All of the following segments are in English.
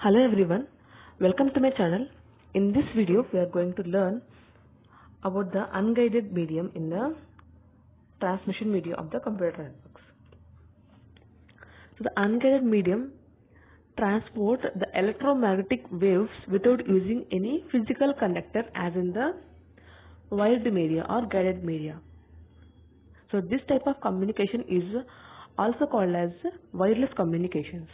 Hello everyone, welcome to my channel. In this video we are going to learn about the unguided medium in the transmission medium of the computer networks. So the unguided medium transports the electromagnetic waves without using any physical conductor as in the wired media or guided media. So this type of communication is also called as wireless communications.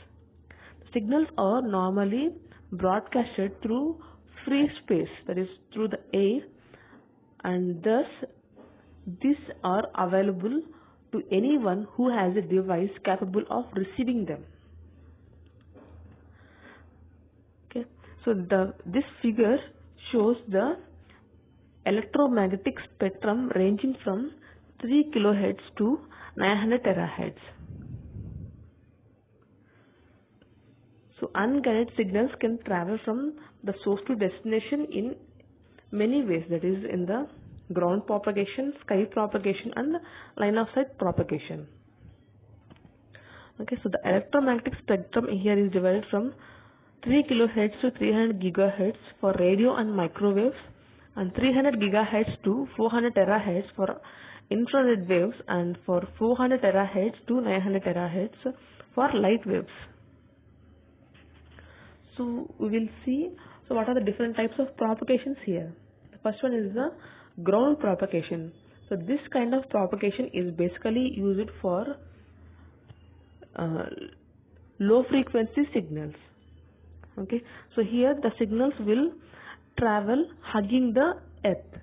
Signals are normally broadcasted through free space, that is through the air, and thus these are available to anyone who has a device capable of receiving them. Okay, so this figure shows the electromagnetic spectrum ranging from 3 kHz to 900 terahertz. So unguided signals can travel from the source to destination in many ways, that is in the ground propagation, sky propagation and line of sight propagation. Okay, so the electromagnetic spectrum here is divided from 3 kHz to 300 GHz for radio and microwaves, and 300 GHz to 400 terahertz for infrared waves, and for 400 terahertz to 900 terahertz for light waves. So we will see what are the different types of propagations here. The first one is the ground propagation. So this kind of propagation is basically used for low frequency signals. Okay, so here the signals will travel hugging the earth.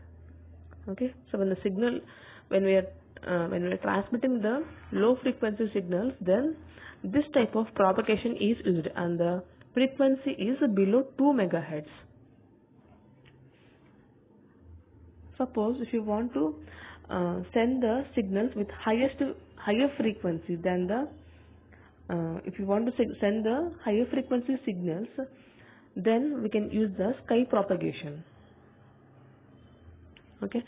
Okay, so when we are transmitting the low frequency signals, then this type of propagation is used, and the frequency is below 2 MHz. Suppose if you want to send the signals with higher frequency than the if you want to send the higher frequency signals, then we can use the sky propagation. Okay,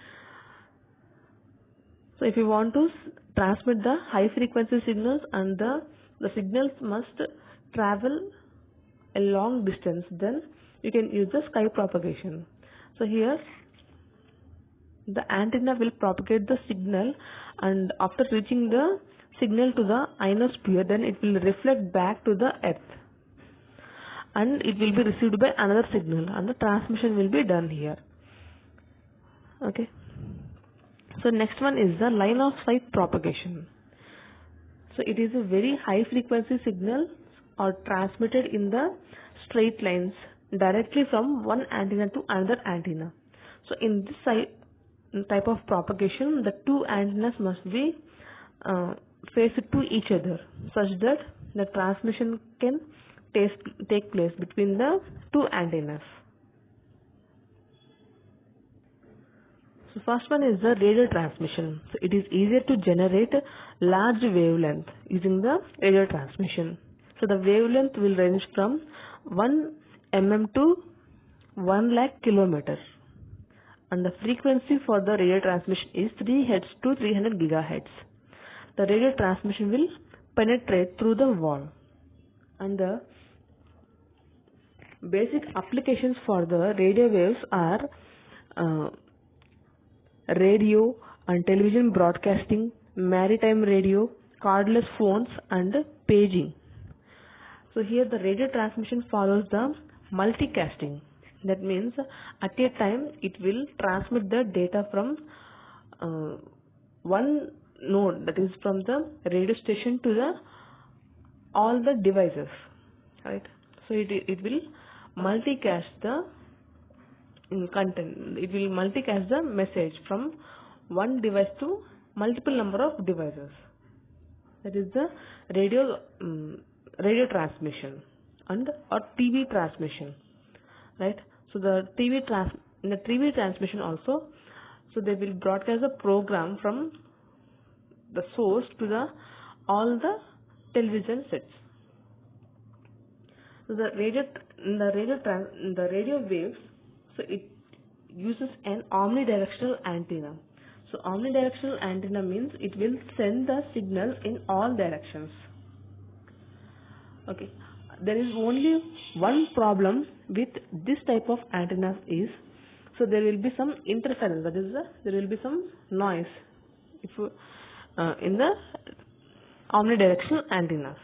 so if you want to transmit the high frequency signals and the signals must travel a long distance, then you can use the sky propagation. So here the antenna will propagate the signal, and after reaching the signal to the ionosphere, then it will reflect back to the earth and it will be received by another signal, and the transmission will be done here. Okay, so next one is the line of sight propagation. So it is a very high frequency signal are transmitted in the straight lines directly from one antenna to another antenna. So in this type of propagation, the two antennas must be faced to each other, such that the transmission can take place between the two antennas. So first one is the radio transmission. So it is easier to generate large wavelength using the radio transmission. So the wavelength will range from 1 mm to 1 lakh kilometers, and the frequency for the radio transmission is 3 Hz to 300 GHz. The radio transmission will penetrate through the wall, and the basic applications for the radio waves are radio and television broadcasting, maritime radio, cordless phones and paging. So here the radio transmission follows the multicasting. That means at a time it will transmit the data from one node, that is from the radio station to all the devices, right? So it will multicast the content. It will multicast the message from one device to multiple number of devices. That is the radio transmission and or TV transmission, right? So the in the TV transmission also, so they will broadcast the program from the source to all the television sets. So the radio waves, so it uses an omnidirectional antenna. So omnidirectional antenna means it will send the signal in all directions. Okay, there is only one problem with this type of antennas is, so there will be some interference, that is there will be some noise if in the omnidirectional antennas.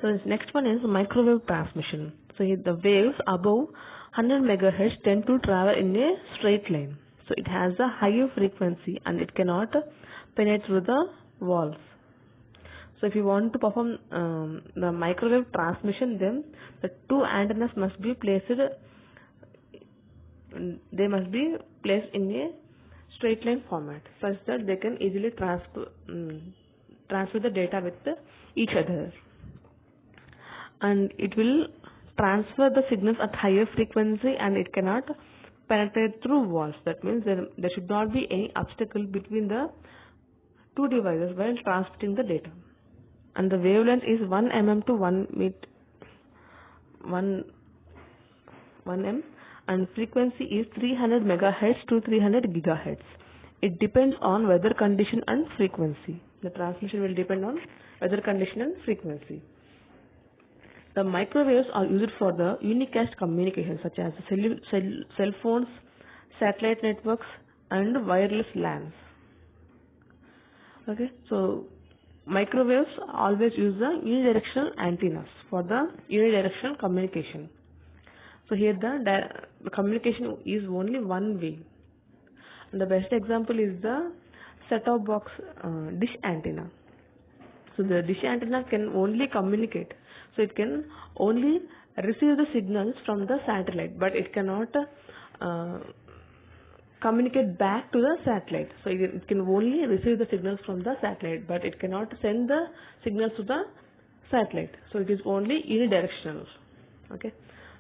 So this next one is microwave transmission. So the waves above 100 megahertz tend to travel in a straight line. So it has a higher frequency and it cannot penetrate through the walls. So if you want to perform the microwave transmission, then the two antennas must be placed. They must be placed in a straight line format such that they can easily transfer the data with each other, and it will transfer the signals at higher frequency and it cannot penetrate through walls. That means there should not be any obstacle between the two devices while transmitting the data. And the wavelength is 1 mm to 1 m, and frequency is 300 megahertz to 300 gigahertz. It depends on weather condition and frequency. The transmission will depend on weather condition and frequency. The microwaves are used for the unicast communication such as cell phones, satellite networks, and wireless LANs. Okay, so microwaves always use the unidirectional antennas for the unidirectional communication. So here the communication is only one way. And the best example is the set-top box dish antenna. So the dish antenna can only communicate. So it can only receive the signals from the satellite, but it cannot communicate back to the satellite. So it can only receive the signals from the satellite, but it cannot send the signals to the satellite. So it is only unidirectional. Okay.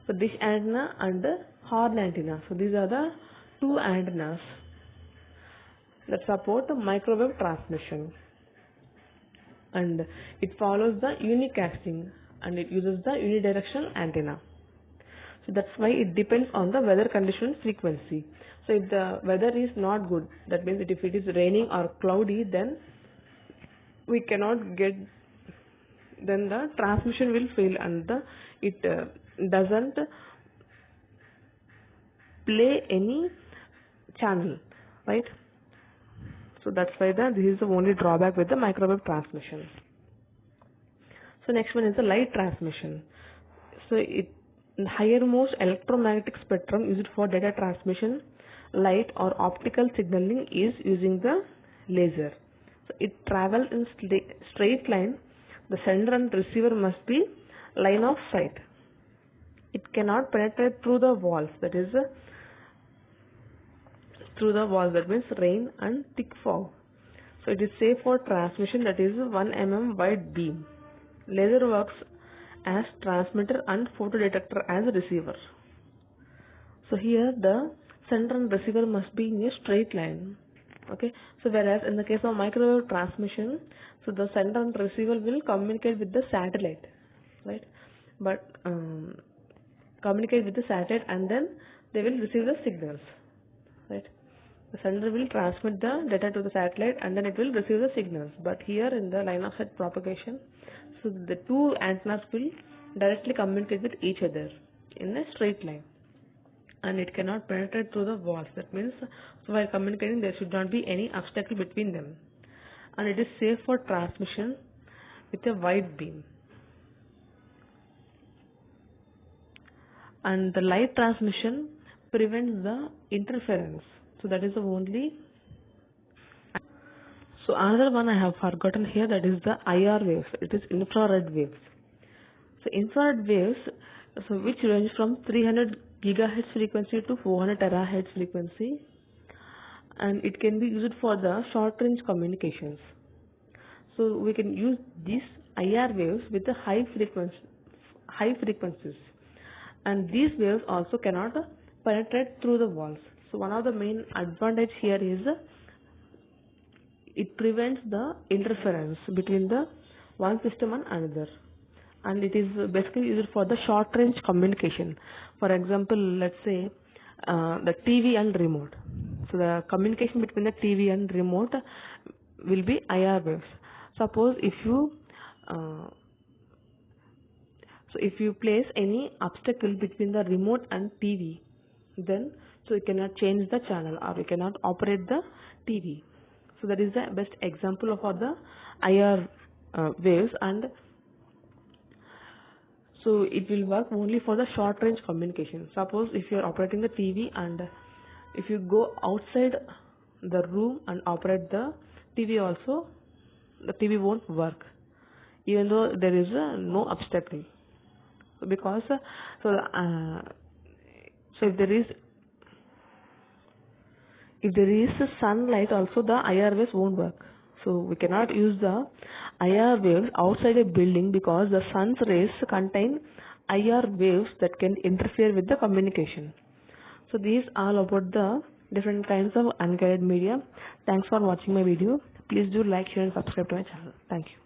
So dish antenna and the horn antenna. So these are the two antennas that support microwave transmission, and it follows the unicasting and it uses the unidirectional antenna. So that's why it depends on the weather condition frequency. So if the weather is not good, that means that if it is raining or cloudy, then we cannot get, then the transmission will fail and it doesn't play any channel, right? So that's why this is the only drawback with the microwave transmission. So next one is the light transmission. So the highermost electromagnetic spectrum used for data transmission, light or optical signaling is using the laser. So it travels in straight line. The sender and receiver must be line of sight. It cannot penetrate through the walls, that is through the walls, that means rain and thick fog. So it is safe for transmission, that is 1 mm wide beam. Laser works as transmitter and photodetector as receiver. So here the sender and receiver must be in a straight line. Okay. So whereas in the case of microwave transmission, so the sender and receiver will communicate with the satellite, right? But communicate with the satellite and then they will receive the signals, right? The sender will transmit the data to the satellite and then it will receive the signals. But here in the line of sight propagation, so the two antennas will directly communicate with each other in a straight line, and it cannot penetrate through the walls. That means while communicating there should not be any obstacle between them, and it is safe for transmission with a wide beam. And the light transmission prevents the interference. So that is the only. So another one I have forgotten here, that is the IR waves. It is infrared waves. So infrared waves, so which range from 300 gigahertz frequency to 400 terahertz frequency, and it can be used for the short range communications. So we can use these IR waves with the high frequencies, and these waves also cannot penetrate through the walls. So one of the main advantage here is it prevents the interference between the one system and another, and it is basically used for the short range communication. For example, let's say the TV and remote. So the communication between the TV and remote will be IR waves. Suppose if you So if you place any obstacle between the remote and TV, then so you cannot change the channel or you cannot operate the TV. So that is the best example of all the IR waves, and so it will work only for the short range communication. Suppose if you are operating the TV and if you go outside the room and operate the TV also, the TV won't work even though there is no obstacle. Because so if there is sunlight also, the IR waves won't work. So we cannot use the IR waves outside a building because the sun's rays contain IR waves that can interfere with the communication. So these are about the different kinds of unguided media. Thanks for watching my video. Please do like, share and subscribe to my channel. Thank you.